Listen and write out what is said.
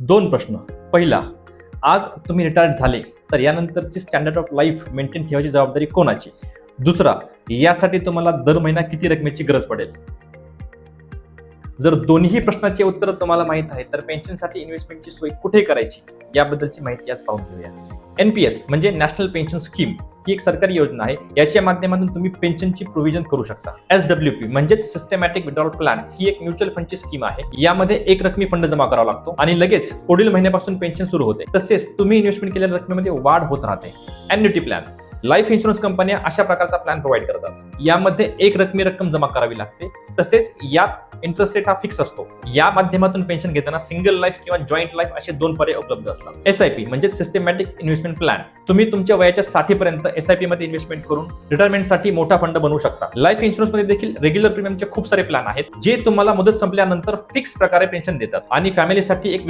दोन प्रश्न. पहिला, आज तुम्ही रिटायर्ड झाले तर यानंतरची स्टँडर्ड ऑफ लाईफ मेंटेन ठेवायची जबाबदारी कोणाची? दुसरा, यासाठी तुम्हाला दर महिना किती रकमेची गरज पडेल? जर दोन्ही प्रश्नाचे उत्तर तुम्हाला माहित आहे तर पेन्शनसाठी इन्व्हेस्टमेंटची सोय कुठे करायची याबद्दलची माहिती आज पाहून घेऊया. एनपीएस म्हणजे नॅशनल पेन्शन स्कीम ही एक सरकारी योजना आहे. याच्या माध्यमातून तुम्ही पेन्शनची प्रोव्हिजन करू शकता. एसडब्ल्यूपी म्हणजेच सिस्टमॅटिक विड्रॉल प्लॅन ही एक म्युच्युअल फंडची स्कीम आहे. यामध्ये एक रकमी फंड जमा करावा लागतो आणि लगेच पुढील महिन्यापासून पेन्शन सुरू होते. तसेच तुम्ही इन्व्हेस्टमेंट केलेल्या रकमेमध्ये वाढ होत राहते. एन्युटी प्लॅन, लाईफ इन्शुरन्स कंपन्या अशा प्रकारचा प्लॅन प्रोव्हाइड करतात. यामध्ये एक रकमी रक्कम जमा करावी लागते. तसेच यात इंटरेस्ट रेट हा फिक्स असतो. या माध्यमातून पेन्शन घेताना सिंगल लाईफ किंवा जॉईंट लाईफ असे दोन पर्याय उपलब्ध असतात. एसआयपी म्हणजे सिस्टमॅटिक इन्व्हेस्टमेंट प्लॅन, तुम्ही तुमच्या वयाच्या 60 पर्यंत एसआयपी मध्ये इन्व्हेस्टमेंट करून रिटायरमेंटसाठी मोठा फंड बनवू शकता. लाईफ इन्शुरन्स मध्ये देखील रेग्युलर प्रीमियमचे खूप सारे प्लॅन आहेत जे तुम्हाला मुदत संपल्यानंतर फिक्स प्रकारे पेन्शन देतात आणि फॅमिलीसाठी एक